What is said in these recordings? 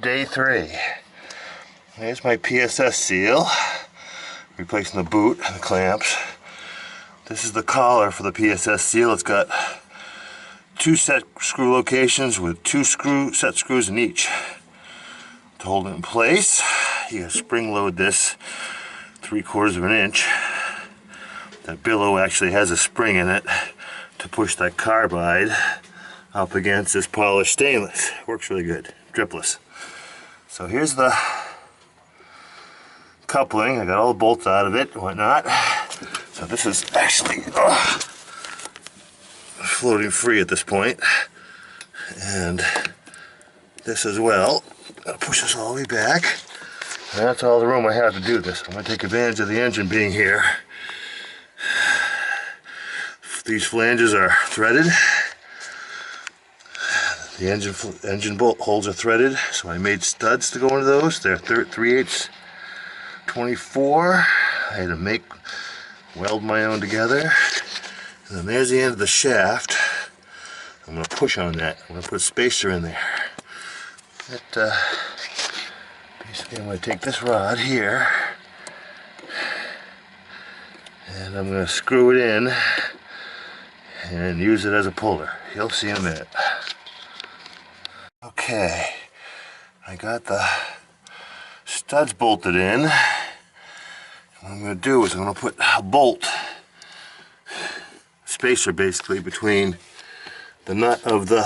day 3. Here's my PSS seal, replacing the boot and the clamps. This is the collar for the PSS seal. It's got 2 set screw locations with 2 set screws in each. To hold it in place, you gotta spring load this 3/4 of an inch. That billow actually has a spring in it to push that carbide up against this polished stainless. Works really good, dripless. So here's the coupling. I got all the bolts out of it and whatnot. So this is actually floating free at this point. And this as well. I'll push this all the way back. And that's all the room I have to do this. I'm going to take advantage of the engine being here. These flanges are threaded. The engine bolt holes are threaded, so I made studs to go into those. They're 3/8 24. I had to weld my own together. And then there's the end of the shaft. I'm going to push on that. I'm going to put a spacer in there. Basically, I'm going to take this rod here, and I'm going to screw it in and use it as a puller. You'll see in a minute. Okay, I got the studs bolted in. What I'm going to do is I'm going to put a bolt, spacer basically, between the nut of the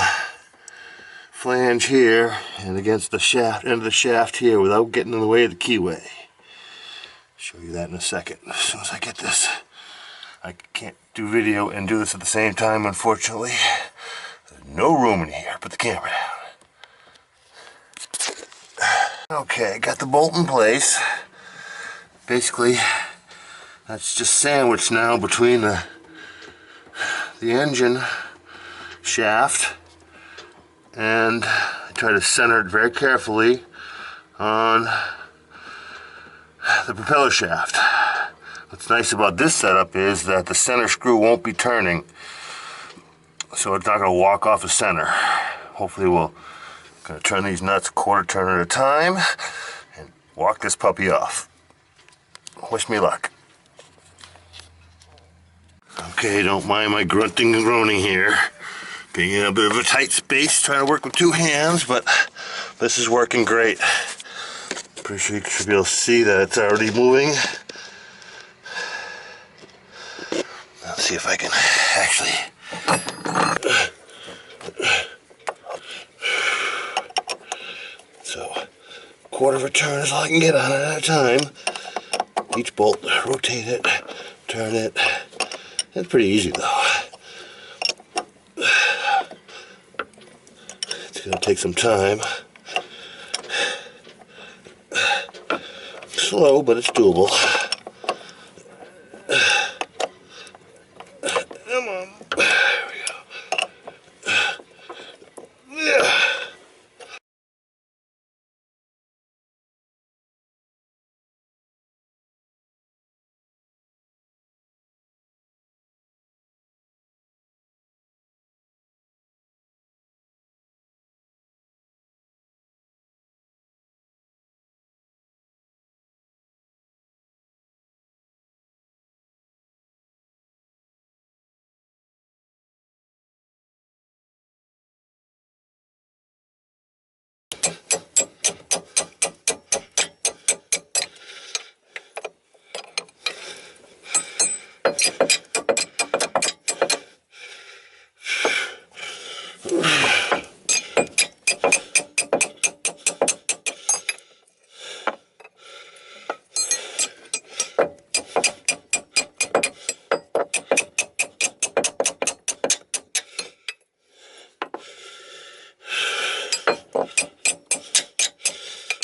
flange here and against the shaft, end of the shaft here, without getting in the way of the keyway. Show you that in a second. As soon as I get this, I can't do video and do this at the same time, unfortunately. There's no room in here. Put the camera down. Okay, got the bolt in place. Basically, that's just sandwiched now between the engine shaft, and I try to center it very carefully on the propeller shaft. What's nice about this setup is that the center screw won't be turning, so it's not going to walk off the center. Hopefully we'll gonna turn these nuts 1/4 turn at a time and walk this puppy off. Wish me luck. Okay, don't mind my grunting and groaning here. Being in a bit of a tight space, trying to work with 2 hands, but this is working great. Pretty sure you should be able to see that it's already moving. Let's see if I can actually... So, 1/4 of a turn is all I can get on it at a time. Each bolt, rotate it, turn it. It's pretty easy though. It's going to take some time. Slow, but it's doable. Come on. There we go. Yeah.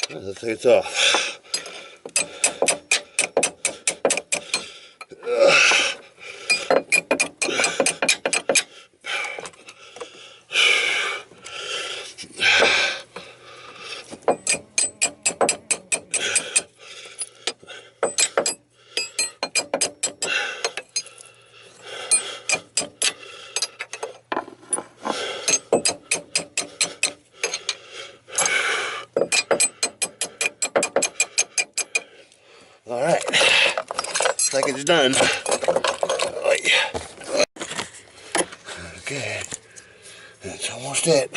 Let's take it off. Alright, looks like it's done. Okay, that's almost it.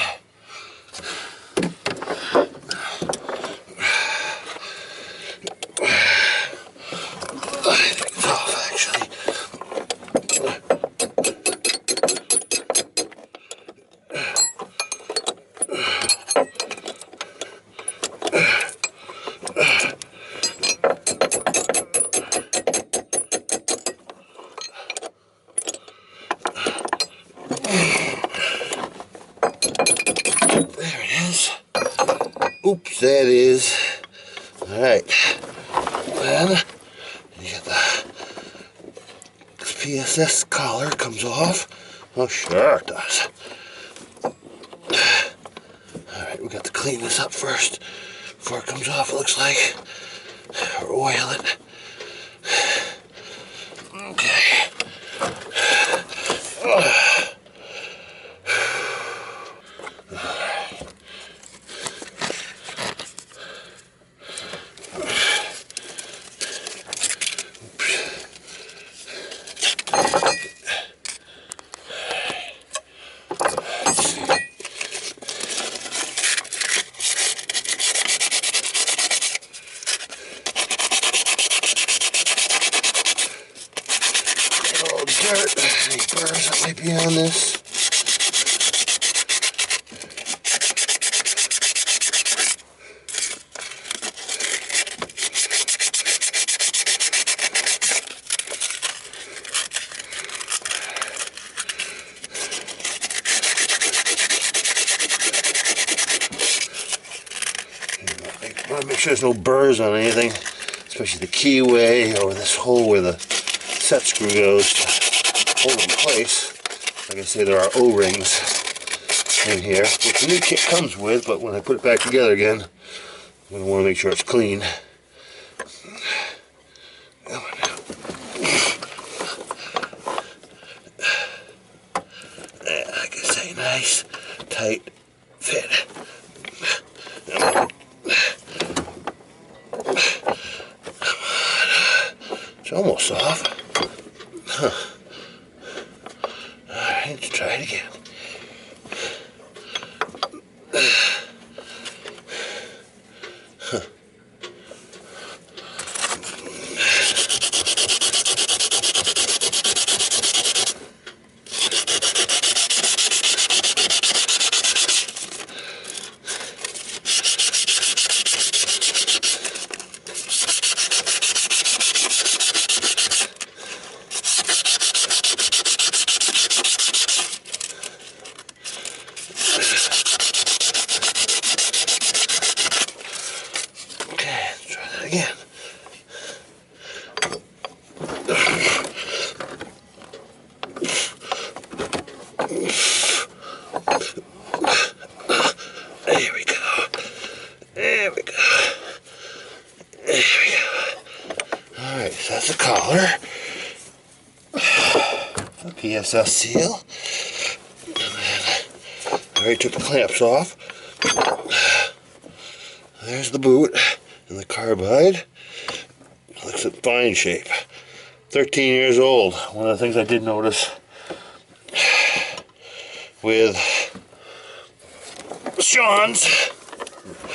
I think it's off, actually. There it is. Oops, there it is. Alright. Then you get this PSS collar comes off. Oh sure it does. Alright, we got to clean this up first before it comes off, it looks like. Or oil it. Okay. Dirt, any burrs that might be on this. I want to make sure there's no burrs on anything, especially the keyway or this hole where the set screw goes to hold it in place. Like I say, there are O-rings in here, which the new kit comes with, but when I put it back together again, I'm going to want to make sure it's clean. Come on now. Like I say, nice, tight fit. It's almost off. Huh. Alright, let's try it again. Huh. Again. There we go. There we go. There we go. Alright, so that's the collar. A PSS seal. And then I already took the clamps off. There's the boot. And the carbide looks in fine shape. 13 years old. One of the things I did notice with Sean's,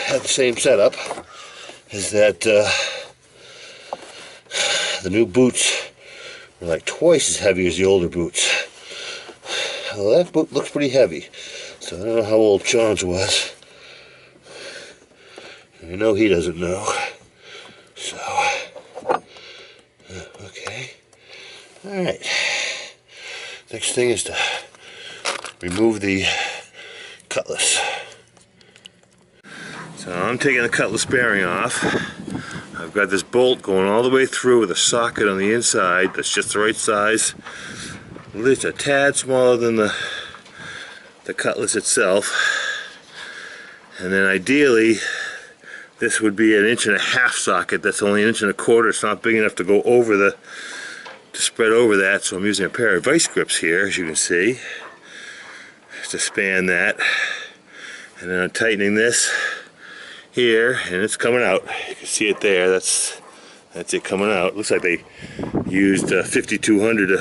had the same setup, is that the new boots are like twice as heavy as the older boots. Well, that boot looks pretty heavy, so I don't know how old Sean's was. I know he doesn't know. So, okay. Alright. Next thing is to remove the Cutlass. So I'm taking the Cutlass bearing off. I've got this bolt going all the way through with a socket on the inside that's just the right size. At least a tad smaller than the Cutlass itself. And then ideally, this would be an 1.5 inch socket. That's only 1.25 inches. It's not big enough to go over to spread over that. So I'm using a pair of vice grips here, as you can see, to span that. And then I'm tightening this here, and it's coming out. You can see it there. That's That's it coming out. Looks like they used 5200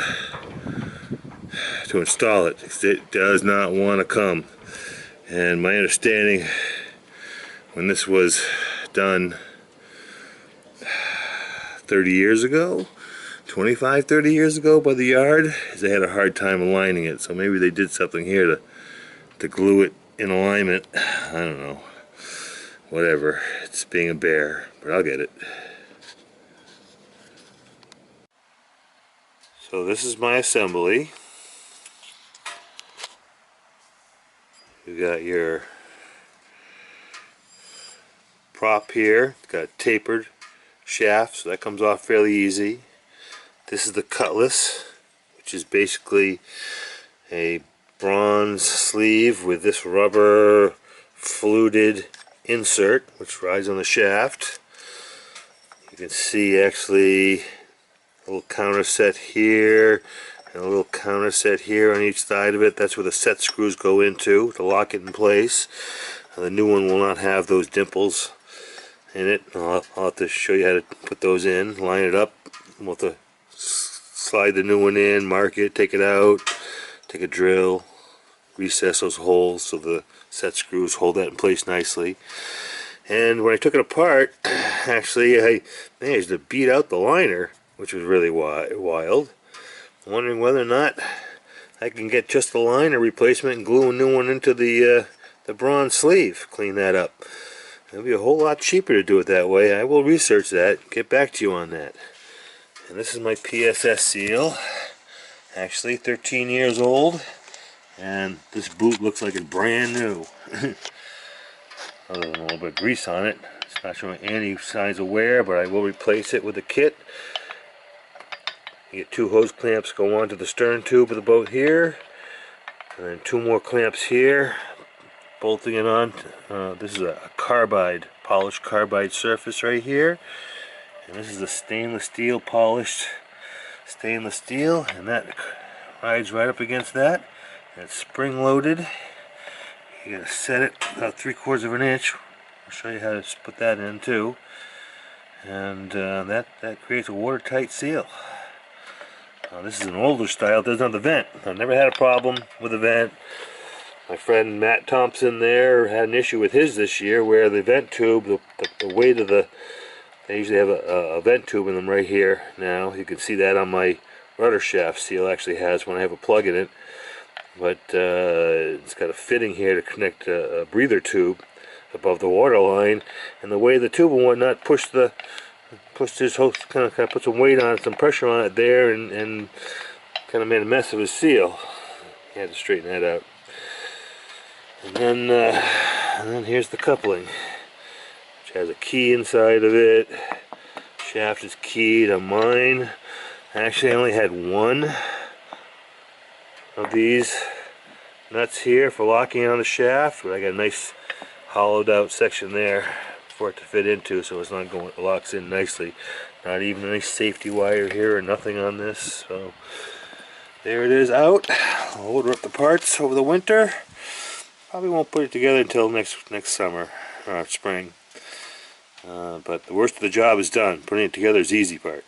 to install it. It does not want to come. And my understanding, when this was done 30 years ago, 25, 30 years ago by the yard, is they had a hard time aligning it. So maybe they did something here to glue it in alignment. I don't know. Whatever. It's being a bear, but I'll get it. So this is my assembly. You got your prop here. It's got a tapered shaft, so that comes off fairly easy. This is the Cutlass, which is basically a bronze sleeve with this rubber fluted insert which rides on the shaft. You can see actually a little counter set here and a little counter set here on each side of it. That's where the set screws go into to lock it in place. The new one will not have those dimples in it. I'll have to show you how to put those in, line it up. We'll have to slide the new one in, mark it, take it out, take a drill, recess those holes so the set screws hold that in place nicely. And when I took it apart, actually I managed to beat out the liner, which was really wild. I'm wondering whether or not I can get just the liner replacement and glue a new one into the bronze sleeve, clean that up. It'll be a whole lot cheaper to do it that way. I will research that, get back to you on that. And this is my PSS seal, actually 13 years old, and this boot looks like it's brand new. Other than a little bit of grease on it. It's not showing any signs of wear, but I will replace it with the kit. You get 2 hose clamps go onto the stern tube of the boat here, and then 2 more clamps here, bolting it on. This is a carbide, polished carbide surface right here, and this is a stainless steel, polished stainless steel, and that rides right up against that. And it's spring loaded. You gotta set it about 3/4 of an inch. I'll show you how to put that in too, and that creates a watertight seal. This is an older style. It doesn't have the vent. I've never had a problem with the vent. My friend Matt Thompson there had an issue with his this year where the vent tube, the weight of the, they usually have a vent tube in them right here. Now you can see that on my rudder shaft seal actually has when I have a plug in it. But it's got a fitting here to connect a breather tube above the water line, and the way the tube and whatnot pushed his host, kind of put some weight on it, some pressure on it there, and kind of made a mess of his seal. He had to straighten that out. And then here's the coupling, which has a key inside of it. Shaft is keyed on mine. Actually, I only had 1 of these nuts here for locking on the shaft, but I got a nice hollowed out section there for it to fit into, so it's not going, it locks in nicely. Not even a nice safety wire here or nothing on this. So there it is out. I'll order up the parts over the winter. Probably won't put it together until next summer or spring. But the worst of the job is done. Putting it together is the easy part.